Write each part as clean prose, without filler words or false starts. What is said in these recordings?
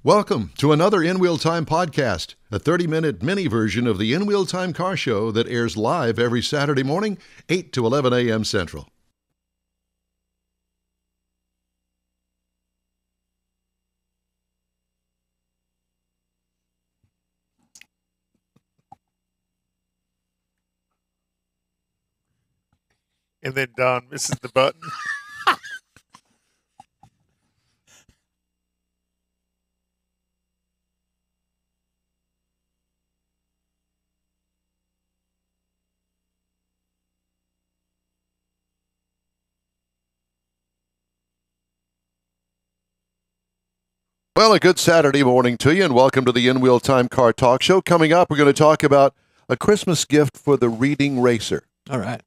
Welcome to another In Wheel Time podcast, a 30-minute mini version of the In Wheel Time car show that airs live every Saturday morning, 8 to 11 a.m. Central. And then Don misses the button. Well, a good Saturday morning to you, and welcome to the In Wheel Time Car Talk Show. Coming up, we're going to talk about a Christmas gift for the reading racer. All right.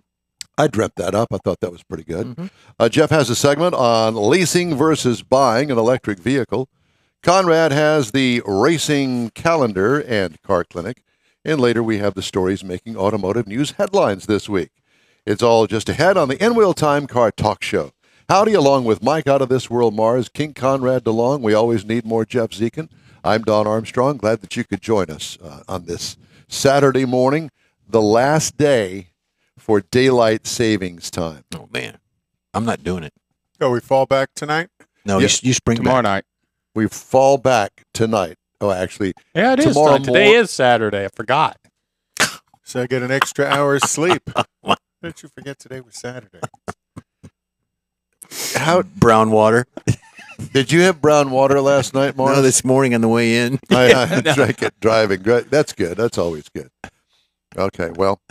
I dreamt that up. I thought that was pretty good. Jeff has a segment on leasing versus buying an electric vehicle. Conrad has the racing calendar and car clinic. And later we have the stories making automotive news headlines this week. It's all just ahead on the In Wheel Time Car Talk Show. Howdy, along with Mike Out of This World Mars, King Conrad DeLong. We always need more Jeff Zekin. I'm Don Armstrong. Glad that you could join us on this Saturday morning, the last day for daylight savings time. Oh, man. I'm not doing it. Oh, we fall back tonight? No, you spring tomorrow back. night. We fall back tonight. Oh, actually, Yeah, it is. Today is Saturday. I forgot. So I get an extra hour's sleep. How did you forget today was Saturday? How Brown water. did you have brown water last night, Mark? No, this morning on the way in. I drank it driving. That's good. That's always good. Okay, well,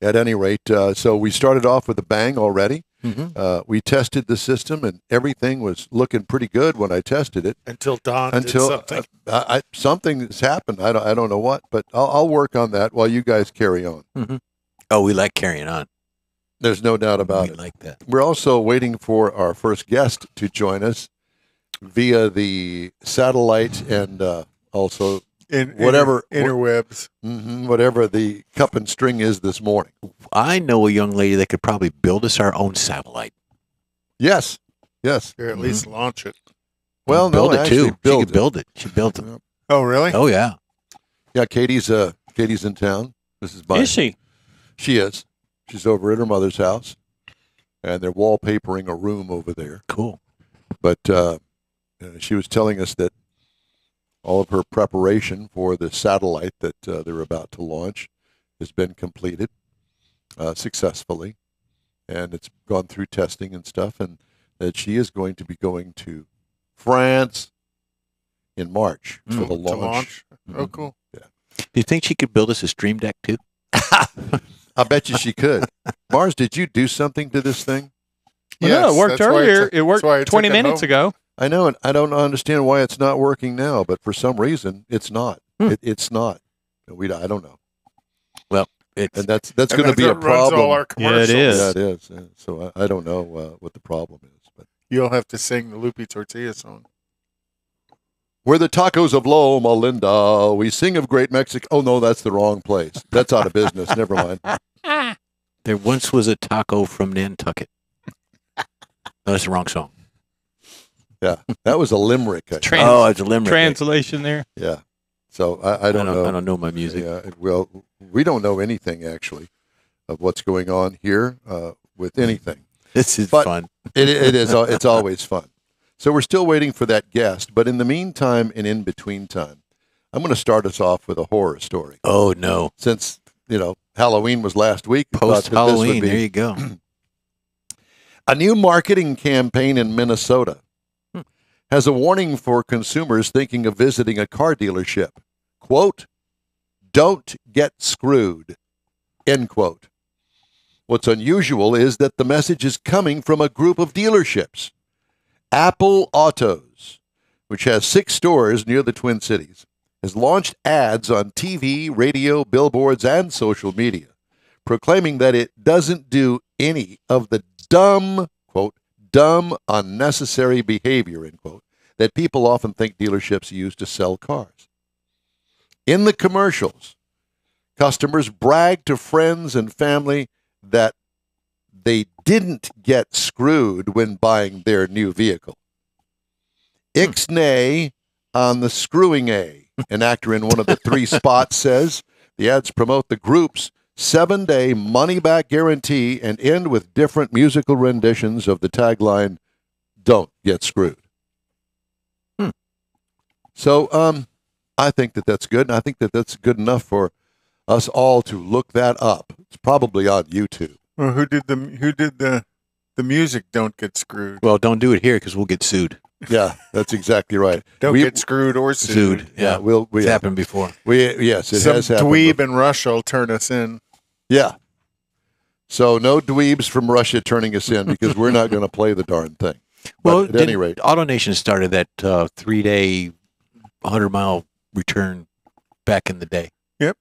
at any rate, so we started off with a bang already. We tested the system, and everything was looking pretty good when I tested it. Until Don did something. Something has happened. I don't know what, but I'll work on that while you guys carry on. Oh, we like carrying on. There's no doubt about We it. like that. We're also waiting for our first guest to join us via the satellite and also whatever interwebs. Whatever the cup and string is this morning. I know a young lady that could probably build us our own satellite. Yes. Or at least launch it. Well, build it too. She build could build it. She built it. Oh, really? Oh, yeah. Yeah, Katie's in town. This is Is she? She is. She's over at her mother's house, and they're wallpapering a room over there. Cool. But she was telling us that all of her preparation for the satellite that they're about to launch has been completed successfully, and it's gone through testing and stuff, and that she is going to be going to France in March for the launch. Oh, cool. Yeah. Do you think she could build us a stream deck too? I bet you she could. Mars, did you do something to this thing? Well, no, it worked that's why earlier. took- It worked that's why I 20 took it minutes home. ago. I know, and I don't understand why it's not working now, but for some reason, it's not. It's not. I don't know. Well, And it's that's And going to be a that runs all our problem. Yeah, it commercials. is. Yeah, it is. Yeah. So I don't know what the problem is. But You'll have to sing the Loopy Tortilla song. we're the tacos of Loma Linda. We sing of great Mexico. Oh, no, that's the wrong place. That's out of business. Never mind. there once was a taco from Nantucket. No, that's the wrong song. Yeah, that was a limerick. Oh, it's a limerick. Translation there. Yeah. So I don't know. I don't know my music. Yeah, well, we don't know anything, actually, of what's going on here with anything. This is But fun. It is. It's always fun. So we're still waiting for that guest. But in the meantime and in between time, I'm going to start us off with a horror story. Oh, no. Since, Halloween was last week. we thought that this would Post-Halloween. be There you go. a new marketing campaign in Minnesota has a warning for consumers thinking of visiting a car dealership. Quote, "Don't get screwed," end quote. What's unusual is that the message is coming from a group of dealerships. Apple Autos, which has 6 stores near the Twin Cities, has launched ads on TV, radio, billboards, and social media, proclaiming that it doesn't do any of the dumb, quote, dumb, unnecessary behavior, end quote, that people often think dealerships use to sell cars. In the commercials, customers brag to friends and family that they didn't get screwed when buying their new vehicle. Ixnay on the screwing A. An actor in one of the 3 spots says the ads promote the group's 7-day money-back guarantee and end with different musical renditions of the tagline, "Don't get screwed." So I think that that's good, and I think that that's good enough for us all to look that up. It's probably on YouTube. Well, who did the music "Don't Get Screwed"? Well, don't do it here because we'll get sued. Yeah, that's exactly right. Don't get screwed or sued. Yeah, it's happened before. Yes, it Some has happened. dweeb in Russia will turn us in. Yeah. So no dweebs from Russia turning us in because we're not going to play the darn thing. Well, but at any rate, AutoNation started that 3-day, 100-mile return back in the day. Yep.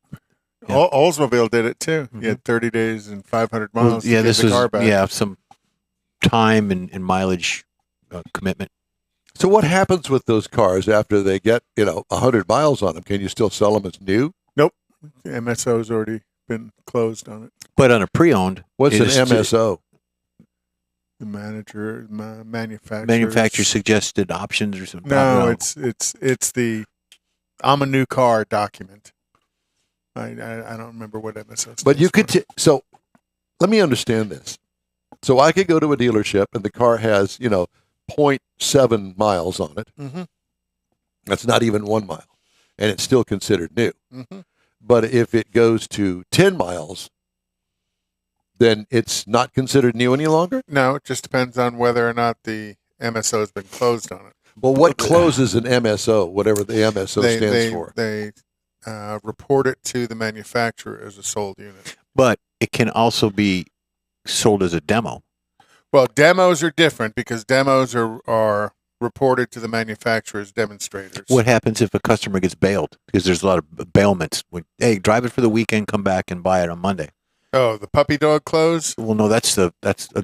Yeah. Oldsmobile did it too. You had 30 days and 500 miles. Yeah, to this get the was car back. some time and mileage commitment. so what happens with those cars after they get 100 miles on them? Can you still sell them as new? Nope. The MSO's already been closed on it. But on a pre-owned, What's it an is MSO? The manufacturer. manufacturer suggested options or something? No, it's the "I'm a new car" document. I don't remember what MSO. But you stands could so let me understand this. So I could go to a dealership and the car has 0.7 miles on it. Mm-hmm. That's not even 1 mile, and it's still considered new. Mm-hmm. But if it goes to 10 miles, then it's not considered new any longer? No, it just depends on whether or not the MSO has been closed on it. Well, what closes an MSO, whatever the MSO stands for? They report it to the manufacturer as a sold unit. But it can also be sold as a demo. Well, demos are different because demos are reported to the manufacturer as demonstrators. What happens if a customer gets bailed? Because there's a lot of bailments. Hey, drive it for the weekend, come back and buy it on Monday. Oh, the puppy dog close? Well, no, that's a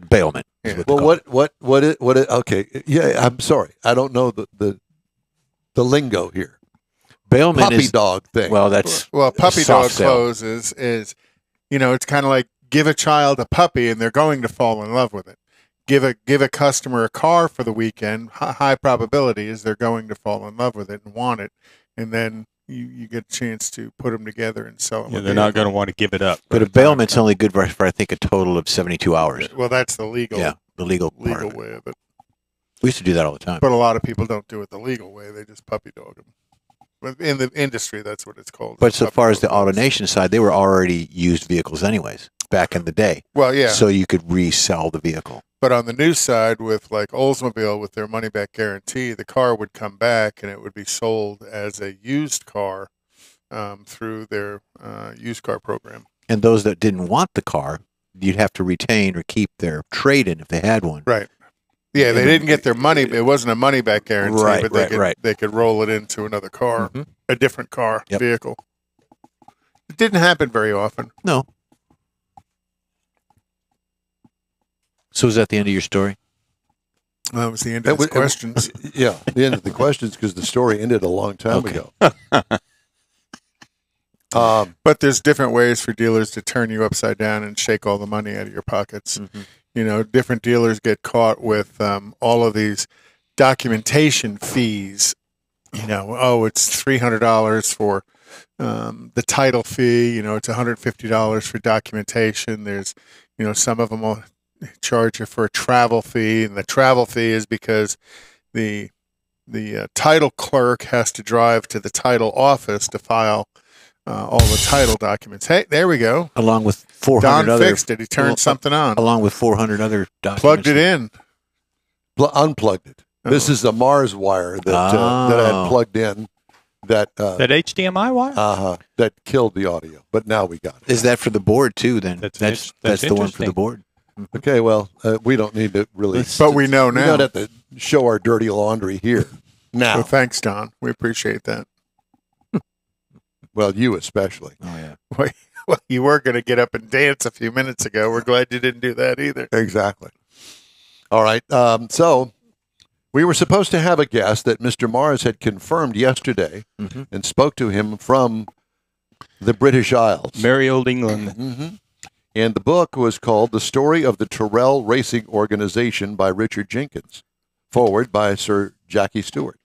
bailment. Yeah. Well, okay, yeah, I'm sorry. I don't know the lingo here. Bailment Puppy is dog thing. well, that's Well, puppy soft dog sale. close is it's kind of like give a child a puppy and they're going to fall in love with it. Give a customer a car for the weekend. High probability is they're going to fall in love with it and want it, and then you get a chance to put them together and sell them. Yeah, they're not going to want to give it up. But a bailment's only good for I think a total of 72 hours. Well, that's the legal The legal part of it. way of it. We used to do that all the time. But a lot of people don't do it the legal way. They just puppy dog them. But in the industry, that's what it's called. But so puppy far as the dog. AutoNation side, they were already used vehicles anyways back in the day. Well, yeah. So you could resell the vehicle. But on the new side, with like Oldsmobile, with their money back guarantee, the car would come back and it would be sold as a used car through their used car program. And those that didn't want the car, you'd have to retain or keep their trade-in if they had one. Right. Yeah, they didn't get their money. It wasn't a money back guarantee, Right, but they could roll it into another car, Mhm. a different car, Yep. vehicle. It didn't happen very often. No. So is that the end of your story? That was the end of the questions. Yeah, the end of the questions because the story ended a long time ago. But there's different ways for dealers to turn you upside down and shake all the money out of your pockets. Mm-hmm. Different dealers get caught with all of these documentation fees. It's $300 for the title fee. It's $150 for documentation. There's, some of them will charge you for a travel fee, and the travel fee is because the title clerk has to drive to the title office to file all the title documents. Hey, there we go. Along with 400 Don other fixed it. He turned something on. along with 400 other documents. Plugged it in. Unplugged it. This is a Mars wire that I had plugged in that That HDMI wire? that killed the audio. But now we got it. Is that for the board too? Then That's that's the one for the interesting. board. Okay, well, we don't need to really. But we know We now. don't have to show our dirty laundry here. Now, So thanks, Don. We appreciate that. well, you especially. Oh yeah. Well, you were going to get up and dance a few minutes ago. We're glad you didn't do that either. Exactly. All right. So we were supposed to have a guest that Mr. Mars had confirmed yesterday Mm-hmm. and spoke to him from the British Isles. Merry old England. Mm-hmm. And the book was called The Story of the Terrell Racing Organization by Richard Jenkins, forward by Sir Jackie Stewart.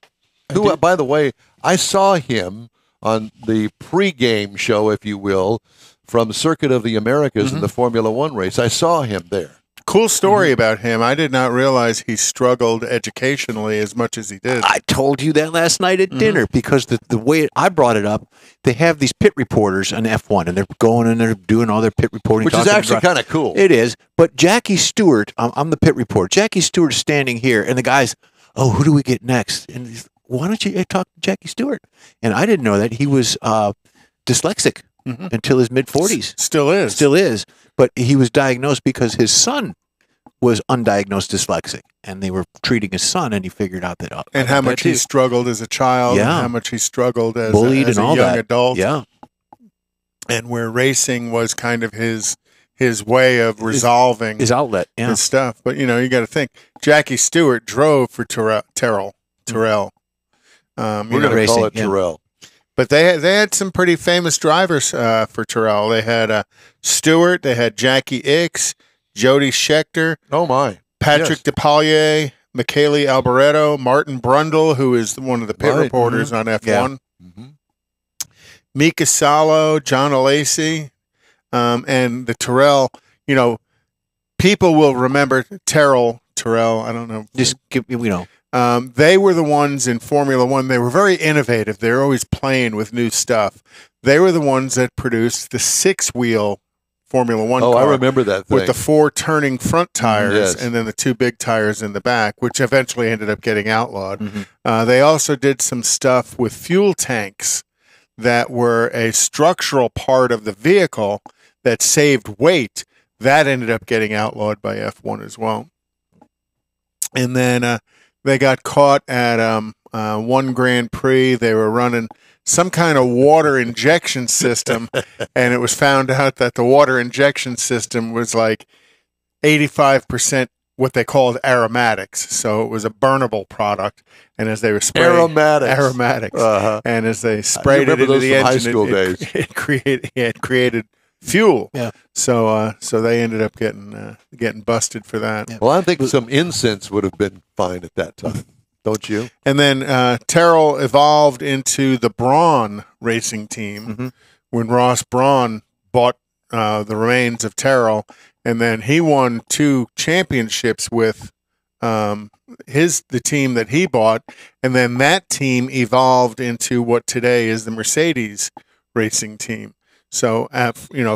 Who, by the way, I saw him on the pregame show, if you will, from Circuit of the Americas in the Formula One race. I saw him there. Cool story about him. I did not realize he struggled educationally as much as he did. I told you that last night at dinner because the way I brought it up, they have these pit reporters on F1, and they're going and they're doing all their pit reporting. Which is actually kind of cool. It is. But Jackie Stewart, I'm the pit reporter. Jackie Stewart is standing here, and the guy's, oh, who do we get next? And he's, why don't you talk to Jackie Stewart? And I didn't know that he was dyslexic until his mid-40s. Still is. Still is. But he was diagnosed because his son was undiagnosed dyslexic, and they were treating his son, and he figured out that. And how much he struggled as a child, and how much he struggled as bullied as and a all young that. adult. Yeah. And where racing was kind of his way of resolving his outlet, his stuff. But, you know, you got to think, Jackie Stewart drove for Terrell. We're going to call it Terrell. But they had some pretty famous drivers for Terrell. They had Stewart, they had Jackie Ickx, Jody Scheckter. Oh, my. Patrick DePaolier, Michele Alboreto, Martin Brundle, who is one of the pit reporters on F1. Yeah. Mika Salo, John Alesi, and the Terrell. You know, people will remember Terrell. I don't know. Just give they were the ones in Formula One. They were very innovative. They were always playing with new stuff. They were the ones that produced the 6-wheel Formula One car. I remember that thing. With the 4 turning front tires and then the 2 big tires in the back, which eventually ended up getting outlawed. They also did some stuff with fuel tanks that were a structural part of the vehicle that saved weight. That ended up getting outlawed by F1 as well. And then they got caught at one Grand Prix. They were running some kind of water injection system, and it was found out that the water injection system was like 85% what they called aromatics. So it was a burnable product, and as they were spraying aromatics, and as they sprayed it into the engine, it created fuel. Yeah. So they ended up getting busted for that. Yeah. Well, I think some incense would have been fine at that time. Don't you? And then Terrell evolved into the Braun racing team when Ross Braun bought the remains of Terrell, and then he won 2 championships with the team that he bought, and then that team evolved into what today is the Mercedes racing team. So,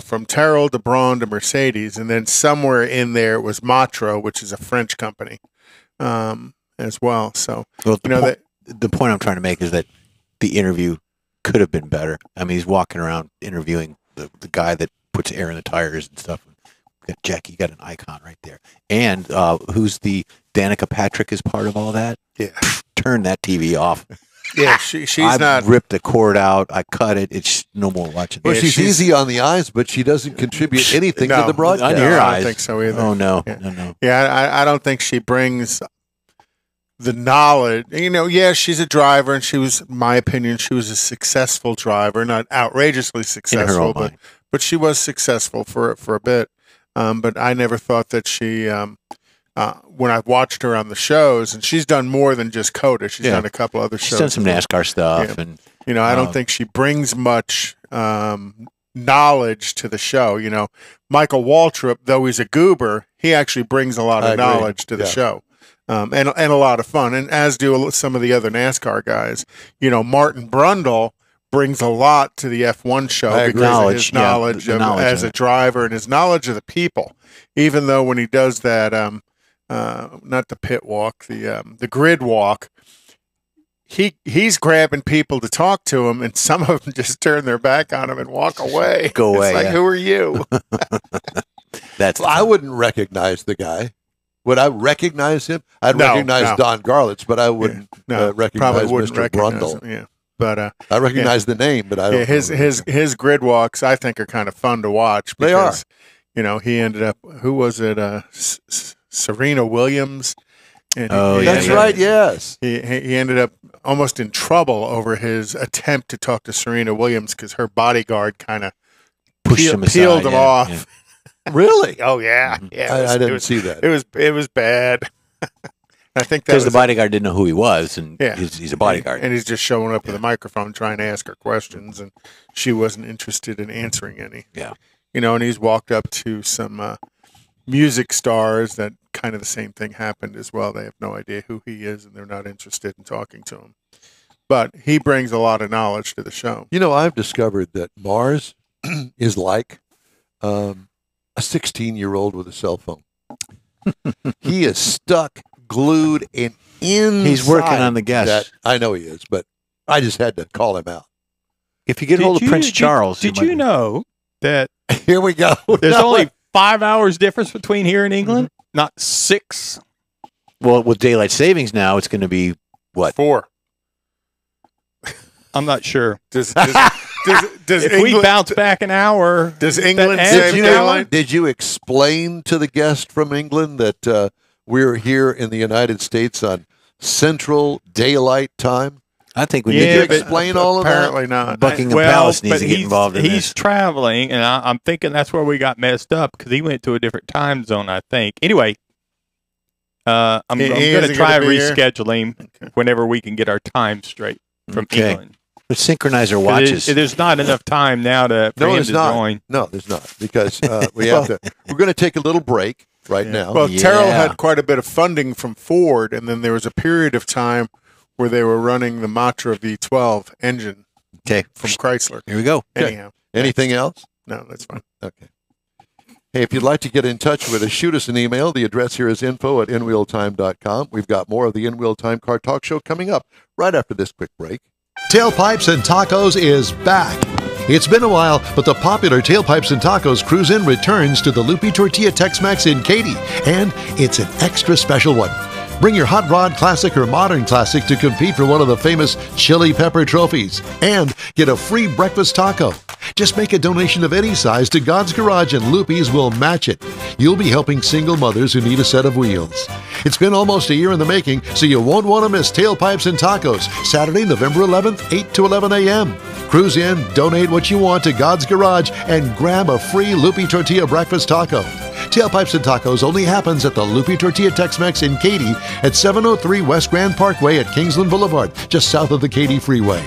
from Terrell to Braun to Mercedes, and then somewhere in there was Matro, which is a French company. As well. So, the point I'm trying to make is that the interview could have been better. I mean, he's walking around interviewing the guy that puts air in the tires and stuff. Jackie, you got an icon right there. And who's the Danica Patrick is part of all that? Yeah. Turn that TV off. Yeah, she's I not. Ripped the cord out. I cut it. It's no more watching. Well, she's easy on the eyes, but she doesn't contribute anything to the broadcast. On your eyes. I don't think so either. Oh, no. Yeah. No. Yeah, I don't think she brings the knowledge. She's a driver, and she was, in my opinion, she was a successful driver, not outrageously successful, but she was successful for a bit. But I never thought that she, when I've watched her on the shows, and she's done more than just COTA. She's done a couple other shows. She's done some NASCAR stuff. And I don't think she brings much knowledge to the show. Michael Waltrip, though he's a goober, he actually brings a lot of knowledge to the show. And a lot of fun, and as do some of the other NASCAR guys. Martin Brundle brings a lot to the F1 show because of his knowledge as a driver and his knowledge of the people. Even though when he does that, not the pit walk, the grid walk, he's grabbing people to talk to him, and some of them just turn their back on him and walk away. Go away. It's like, who are you? I wouldn't recognize the guy. Would I recognize him? I'd recognize Don Garlitz, but I wouldn't recognize Mr. Brundle. Him, but I recognize the name, but I don't. His grid walks, I think, are kind of fun to watch. Because, they are. He ended up. Who was it? Serena Williams. That's right. Yes, he ended up almost in trouble over his attempt to talk to Serena Williams because her bodyguard kind of peeled him off. Yeah. Really? Oh yeah, I didn't see that. It was bad. I think that Because the was bodyguard didn't know who he was, and Yeah. he's a bodyguard. and he's just showing up with a microphone trying to ask her questions, and she wasn't interested in answering any. Yeah. You know, and he's walked up to some music stars that kind of the same thing happened as well. They have no idea who he is, and they're not interested in talking to him. But he brings a lot of knowledge to the show. You know, I've discovered that Mars is like a 16-year-old with a cell phone. He is stuck, glued, and inside. He's working on the guest. I know he is, but I just had to call him out. If you get hold of Prince Charles, Did you know that Here we go. there's No. only 5 hours difference between here and England? Not 6. Well, with daylight savings now, it's going to be what? 4. I'm not sure. Does If we England, bounce back an hour, does England that save adds Did you, daylight? did you explain to the guest from England that we're here in the United States on Central Daylight Time? I think we Yeah, need Did you to but explain all of that? Apparently not. Buckingham Palace needs but to get involved in he's this. traveling, and I'm thinking that's where we got messed up because he went to a different time zone, I think. Anyway, I'm He going to isn't try gonna and be here? reschedule him whenever we can get our time straight from Okay. England. Let's synchronize our 'Cause watches. There's not enough time now for No, him there's to not. join. No, there's not because we have to. We're going to take a little break right now. Well, Yeah. Terrell had quite a bit of funding from Ford, and then there was a period of time where they were running the Matro V12 engine Okay. from Chrysler. Here we go. Okay. Anyhow, Anything else? no, that's fine. Okay. Hey, if you'd like to get in touch with us, shoot us an email. The address here is info@inwheeltime.com. We've got more of the In Wheel Time Car Talk Show coming up right after this quick break. Tailpipes and Tacos is back. It's been a while, but the popular Tailpipes and Tacos Cruise In returns to the Lupi Tortilla Tex-Mex in Katy, and it's an extra special one. Bring your Hot Rod Classic or Modern Classic to compete for one of the famous Chili Pepper trophies and get a free breakfast taco. Just make a donation of any size to God's Garage and Lupi's will match it. You'll be helping single mothers who need a set of wheels. It's been almost a year in the making, so you won't want to miss Tailpipes and Tacos, Saturday, November 11th, 8 to 11 a.m. Cruise in, donate what you want to God's Garage, and grab a free Lupi Tortilla breakfast taco. Tailpipes and Tacos only happens at the Lupi Tortilla Tex-Mex in Katy at 703 West Grand Parkway at Kingsland Boulevard, just south of the Katy Freeway.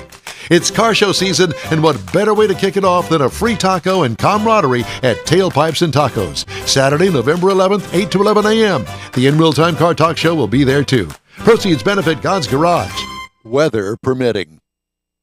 It's car show season, and what better way to kick it off than a free taco and camaraderie at Tailpipes and Tacos, Saturday, November 11th, 8 to 11 a.m. The In Real Time Car Talk Show will be there too. Proceeds benefit God's Garage, weather permitting.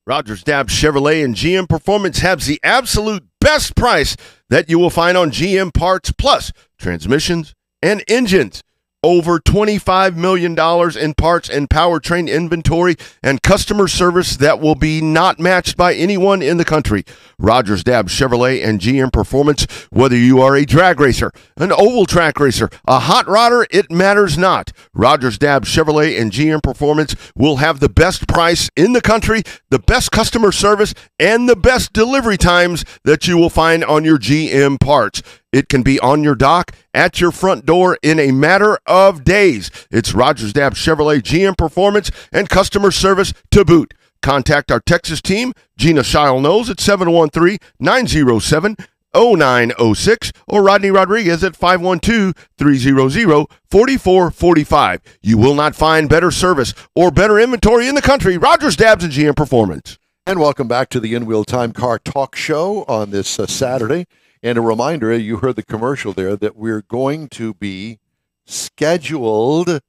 Rogers Dabbs Chevrolet and GM Performance has the absolute best price that you will find on GM parts plus transmissions and engines. Over $25 million in parts and powertrain inventory and customer service that will be not matched by anyone in the country. Rogers Dabbs Chevrolet and GM Performance, whether you are a drag racer, an oval track racer, a hot rodder, it matters not. Rogers Dabbs Chevrolet and GM Performance will have the best price in the country, the best customer service, and the best delivery times that you will find on your GM parts. It can be on your dock, at your front door in a matter of days. It's Rogers Dabbs Chevrolet, GM Performance, and customer service to boot. Contact our Texas team, Gina Shile-Knowles at 713-907-0906 or Rodney Rodriguez at 512-300-4445. You will not find better service or better inventory in the country. Rogers Dabbs and GM Performance. And welcome back to the In Wheel Time Car Talk Show on this Saturday. And a reminder, you heard the commercial there, that we're going to be scheduled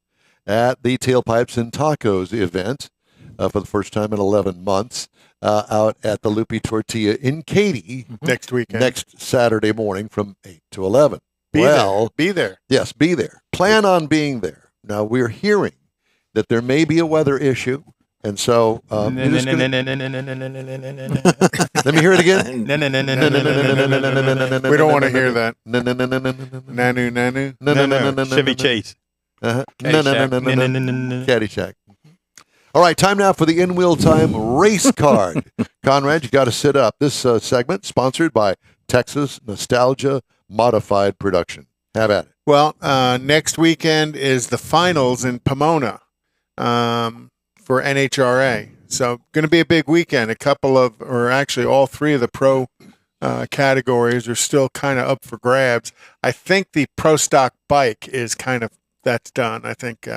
at the Tailpipes and Tacos event for the first time in 11 months out at the Lupi Tortilla in Katy Next weekend. next Saturday morning from 8 to 11. Be there. Yes, be there. Plan on being there. Now, we're hearing that there may be a weather issue. And so, let me hear it again. We don't want to hear that. Nanu, nanu. No. Chevy Chase. Caddyshack. All right, time now for the In Wheel Time race card. Conrad, you got to sit up. This segment sponsored by Texas Nostalgia Modified Production. Have at it. Well, next weekend is the finals in Pomona for NHRA. So going to be a big weekend. Actually all three of the pro categories are still kind of up for grabs. I think the pro stock bike is that's done. I think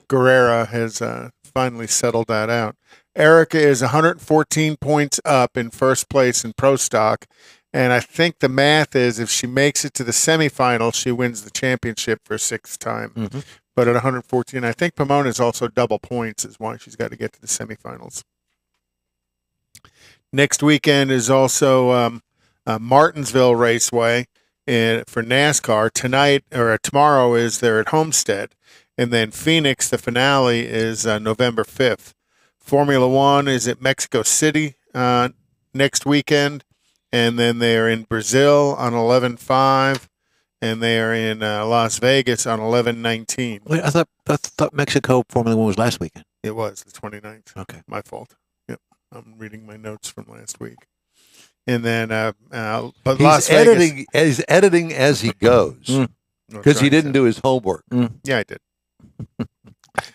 Guerrera has finally settled that out. Erica is 114 points up in first place in Pro Stock. And I think the math is if she makes it to the semifinal, she wins the championship for a sixth time. Mm-hmm. But at 114, I think Pomona is also double points is why she's got to get to the semifinals. Next weekend is also Martinsville Raceway for NASCAR. Tonight or tomorrow is there at Homestead. And then Phoenix, the finale, is November 5th. Formula One is at Mexico City next weekend. And then they are in Brazil on 11/5, and they are in Las Vegas on 11/19. Wait, I thought Mexico Formula One was last weekend. It was the 29th. Okay. My fault. Yep. I'm reading my notes from last week. And then, but Las Vegas. He's editing as he goes because he didn't do his homework. Yeah, I did.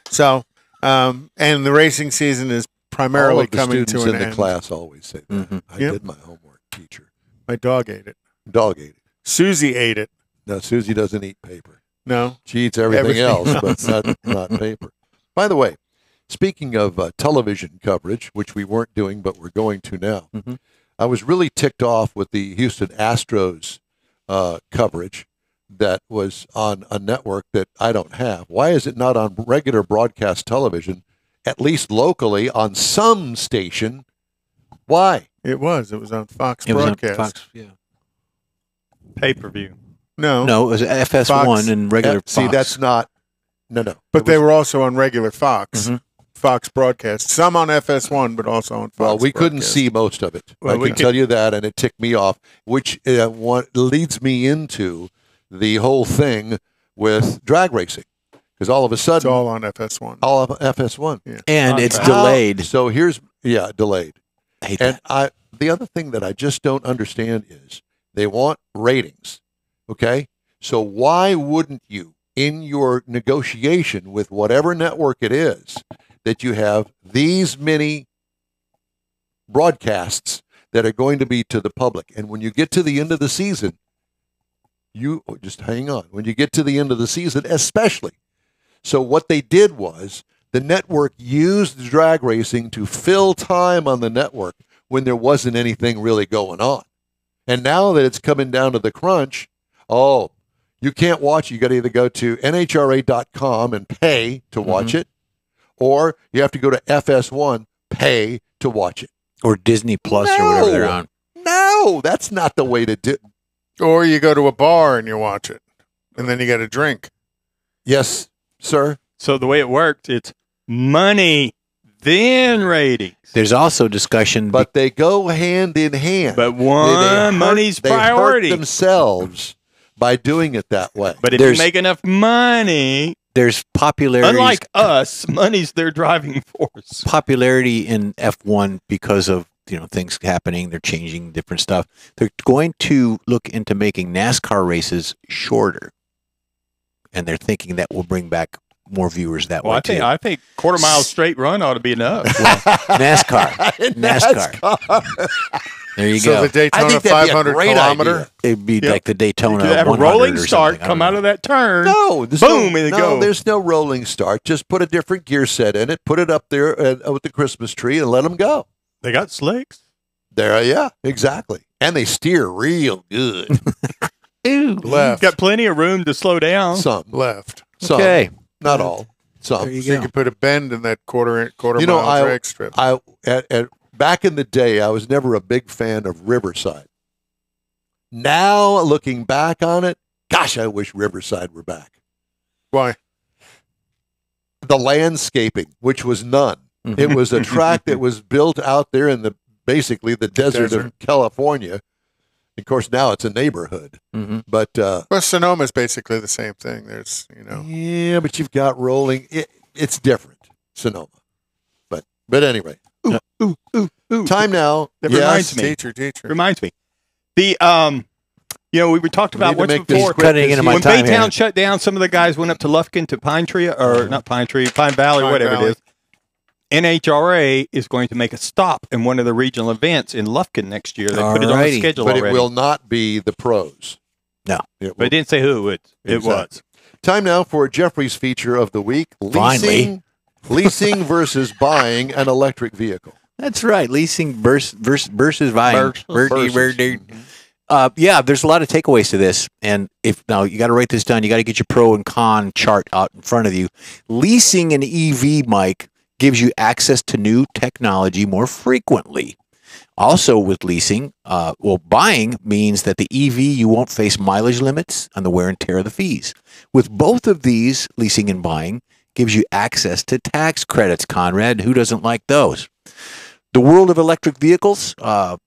So, and the racing season is primarily All of the coming to students an in the end. class always say that. Mm-hmm. I did my homework, teacher. My dog ate it. Dog ate it. Susie ate it. No, Susie doesn't eat paper. No. She eats everything else, but not paper. By the way, speaking of television coverage, which we weren't doing, but we're going to now, I was really ticked off with the Houston Astros coverage that was on a network that I don't have. Why is it not on regular broadcast television, at least locally, on some station? Why? It was. It was on Fox It was on broadcast. Fox, yeah. Pay-per-view. No. No, it was FS1 Fox. and regular Fox. See, that's not. No. But they were also on regular Fox. Mhm. Fox broadcast. Some on FS1, but also on Fox. Well, we couldn't broadcast. see most of it. Well, I we can could- tell you that, and it ticked me off, which leads me into the whole thing with drag racing. Because all of a It's sudden, all on FS1. all of FS1. And it's How- delayed. So here's, delayed. I hate And that. the other thing that I just don't understand is they want ratings, okay? So why wouldn't you, in your negotiation with whatever network it is, that you have these many broadcasts that are going to be to the public? And when you get to the end of the season, just hang on. When you get to the end of the season, especially. So what they did was the network used drag racing to fill time on the network when there wasn't anything really going on. And now that it's coming down to the crunch, you can't watch it. You got to either go to nhra.com and pay to watch it, or you have to go to FS1, pay to watch it. Or Disney Plus or whatever they're on. No, that's not the way to do. Or you go to a bar and you watch it, and then you get a drink. Yes, sir. So the way it worked, it's money, then ratings. There's also discussion. But they go hand in hand. But money's they priority. hurt themselves by doing it that way. But if There's- you make enough money, there's popularity. unlike us, money's their driving force. Popularity in F1 because of things happening. They're changing different stuff. They're going to look into making NASCAR races shorter, and they're thinking that will bring back more viewers that Well, way too. I think quarter mile straight run ought to be enough. NASCAR. There you So go. the Daytona I think that'd be a 500 great kilometer. idea. It'd be like the You Daytona could have a 100 rolling or start, something. I come don't out know. of that turn. No, there's Boom, no, and it no, go. there's no rolling start. Just put a different gear set in it, put it up there with the Christmas tree, and let them go. They got slicks. There, yeah, exactly. And they steer real good. Left. Got plenty of room to slow down. Some, Left. Okay. not all. Some. There you So you go. could put a bend in that quarter You know, mile drag strip. Back in the day, I was never a big fan of Riverside. Now, looking back on it, gosh, I wish Riverside were back. Why? The landscaping, which was none. Mm-hmm. It was a track that was built out there in basically the desert of California. Of course, now it's a neighborhood. Mhm. But Well, Sonoma's basically the same thing. There's, yeah, but you've got rolling. It's different, Sonoma. But anyway, time now. That Yes. reminds me. teacher. Reminds me. The we talked We about need to once make this before. quick, Cutting into my When time Baytown here. shut down, some of the guys went up to Lufkin to Pine Tree, or not Pine Tree, Pine Valley, Pine whatever Valley. it is. NHRA is going to make a stop in one of the regional events in Lufkin next year. They put it on the Alrighty. schedule But already. it will not be the pros. No. It But it didn't say who it was. Exactly. Time now for Jeffrey's feature of the week. Finally. Leasing versus buying an electric vehicle. That's right. Leasing versus buying. Versus. Yeah, there's a lot of takeaways to this. And now you got to write this down. You got to get your pro and con chart out in front of you. Leasing an EV, Mike, gives you access to new technology more frequently. Also with leasing, buying means that the EV, you won't face mileage limits on the wear and tear of the fees. With both of these, leasing and buying gives you access to tax credits, Conrad. Who doesn't like those? The world of electric vehicles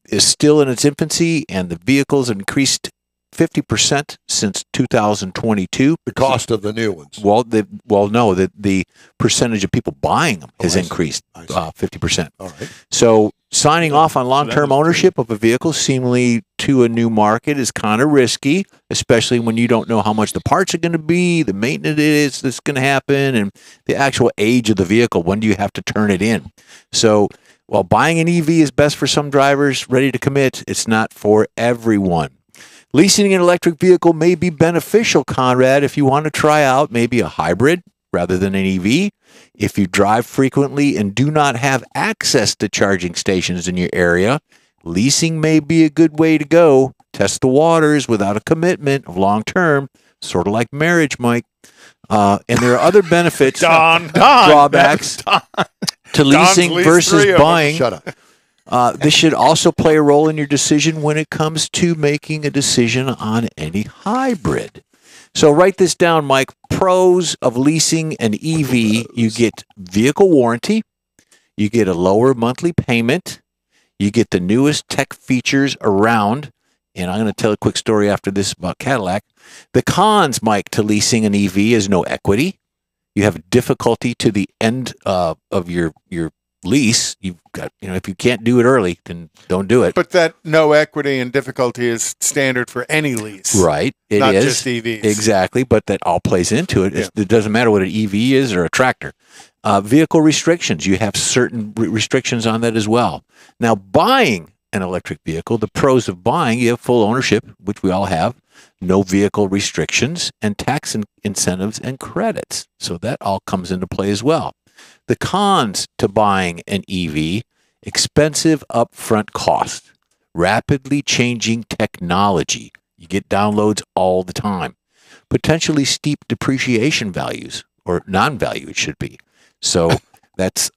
is still in its infancy, and the vehicles have increased 50% since 2022. The cost of the new ones. The percentage of people buying them has increased 50%. All right. So signing off on long-term ownership of a vehicle seemingly to a new market is kind of risky, especially when you don't know how much the parts are going to be, the maintenance that's going to happen, and the actual age of the vehicle. When do you have to turn it in? So while buying an EV is best for some drivers ready to commit, it's not for everyone. Leasing an electric vehicle may be beneficial, Conrad, if you want to try out maybe a hybrid rather than an EV. If you drive frequently and do not have access to charging stations in your area, leasing may be a good way to go. Test the waters without a commitment of long term, sort of like marriage, Mike. And there are other benefits, drawbacks to leasing versus buying. Shut up. This should also play a role in your decision when it comes to making a decision on any hybrid. So write this down, Mike. Pros of leasing an EV: you get vehicle warranty, you get a lower monthly payment, you get the newest tech features around, and I'm going to tell a quick story after this about Cadillac. The cons, Mike, to leasing an EV is no equity. You have difficulty to the end of your lease. You've got, if you can't do it early, then don't do it. But that no equity and difficulty is standard for any lease. Right. It not is. just EVs. Exactly. But that all plays into it. Yeah. It doesn't matter what an EV is or a tractor. Vehicle restrictions. You have certain restrictions on that as well. Now, buying an electric vehicle, the pros of buying, you have full ownership, which we all have, no vehicle restrictions, and tax incentives and credits. So that all comes into play as well. The cons to buying an EV: expensive upfront cost, rapidly changing technology. You get downloads all the time. Potentially steep depreciation values, or non-value it should be. So that's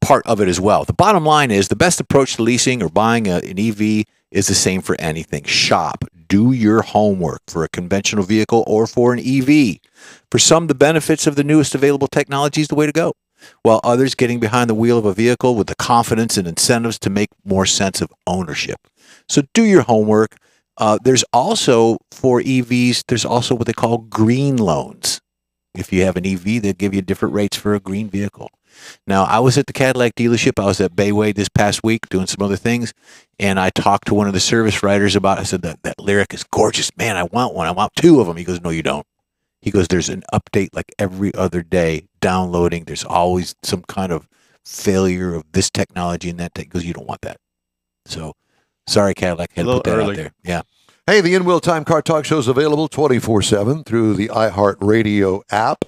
part of it as well. The bottom line is the best approach to leasing or buying an EV is the same for anything. Shop. Do your homework for a conventional vehicle or for an EV. For some, the benefits of the newest available technology is the way to go, while others, getting behind the wheel of a vehicle with the confidence and incentives to make more sense of ownership. So do your homework. There's also, for EVs, there's also what they call green loans. If you have an EV, they'll give you different rates for a green vehicle. Now, I was at the Cadillac dealership. I was at Bayway this past week doing some other things, and I talked to one of the service writers about it. I said, that Lyric is gorgeous. Man, I want one. I want two of them. He goes, no, you don't. He goes, there's an update like every other day, downloading. There's always some kind of failure of this technology and that. He goes, you don't want that. So, sorry, Cadillac. I had to put that out there. Yeah. Hey, the In-Wheel Time Car Talk Show is available 24/7 through the iHeartRadio app.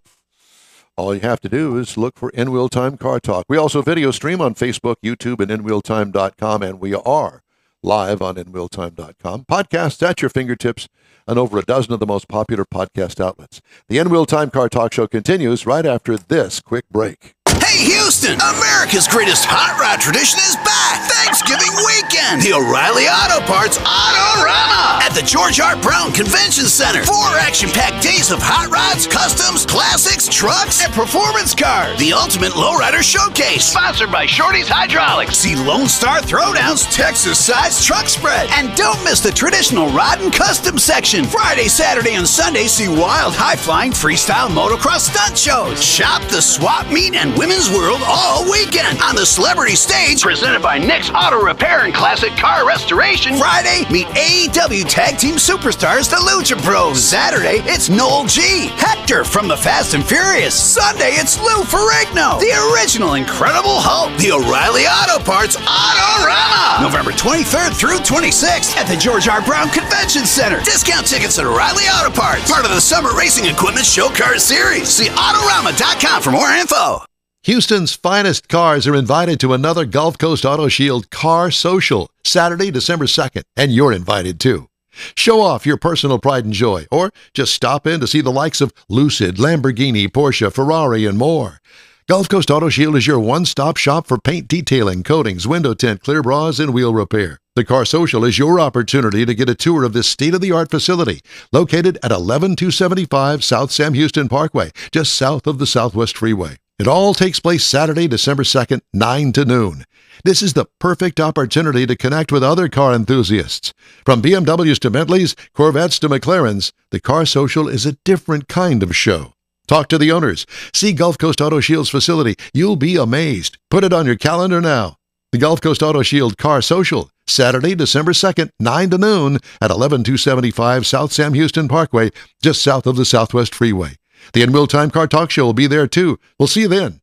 All you have to do is look for In-Wheel Time Car Talk. We also video stream on Facebook, YouTube, and InWheelTime.com, and we are live on InWheelTime.com. Podcasts at your fingertips and over a dozen of the most popular podcast outlets. The In-Wheel Time Car Talk Show continues right after this quick break. Hey, Houston! America's greatest hot rod tradition is back! Thanksgiving weekend! The O'Reilly Auto Parts Autorama! At the George R. Brown Convention Center. 4 action-packed days of hot rods, customs, classics, trucks, and performance cars. The ultimate lowrider showcase. Sponsored by Shorty's Hydraulics. See Lone Star Throwdowns, Texas-sized truck spread. And don't miss the traditional rod and custom section. Friday, Saturday, and Sunday, see wild, high-flying freestyle motocross stunt shows. Shop the swap meet and women women's world all weekend. On the celebrity stage, presented by Nick's Auto Repair and Classic Car Restoration. Friday, meet AEW Tag Team Superstars, the Lucha Bros. Saturday, it's Noel G. Hector from the Fast and Furious. Sunday, it's Lou Ferrigno, the original Incredible Hulk. The O'Reilly Auto Parts Autorama. November 23rd through 26th at the George R. Brown Convention Center. Discount tickets at O'Reilly Auto Parts. Part of the Summer Racing Equipment Show Car Series. See Autorama.com for more info. Houston's finest cars are invited to another Gulf Coast Auto Shield Car Social, Saturday, December 2nd, and you're invited too. Show off your personal pride and joy, or just stop in to see the likes of Lucid, Lamborghini, Porsche, Ferrari, and more. Gulf Coast Auto Shield is your one-stop shop for paint detailing, coatings, window tint, clear bras, and wheel repair. The Car Social is your opportunity to get a tour of this state-of-the-art facility located at 11275 South Sam Houston Parkway, just south of the Southwest Freeway. It all takes place Saturday, December 2nd, 9 to noon. This is the perfect opportunity to connect with other car enthusiasts. From BMWs to Bentleys, Corvettes to McLarens, the Car Social is a different kind of show. Talk to the owners. See Gulf Coast Auto Shield's facility. You'll be amazed. Put it on your calendar now. The Gulf Coast Auto Shield Car Social, Saturday, December 2nd, 9 to noon at 11275 South Sam Houston Parkway, just south of the Southwest Freeway. The In Wheel Time Car Talk Show will be there too. We'll see you then.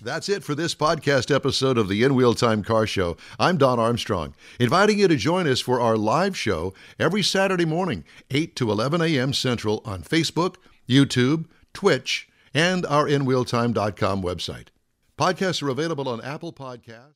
That's it for this podcast episode of the In Wheel Time Car Show. I'm Don Armstrong, inviting you to join us for our live show every Saturday morning, 8 to 11 a.m. Central on Facebook, YouTube, Twitch, and our InWheelTime.com website. Podcasts are available on Apple Podcasts.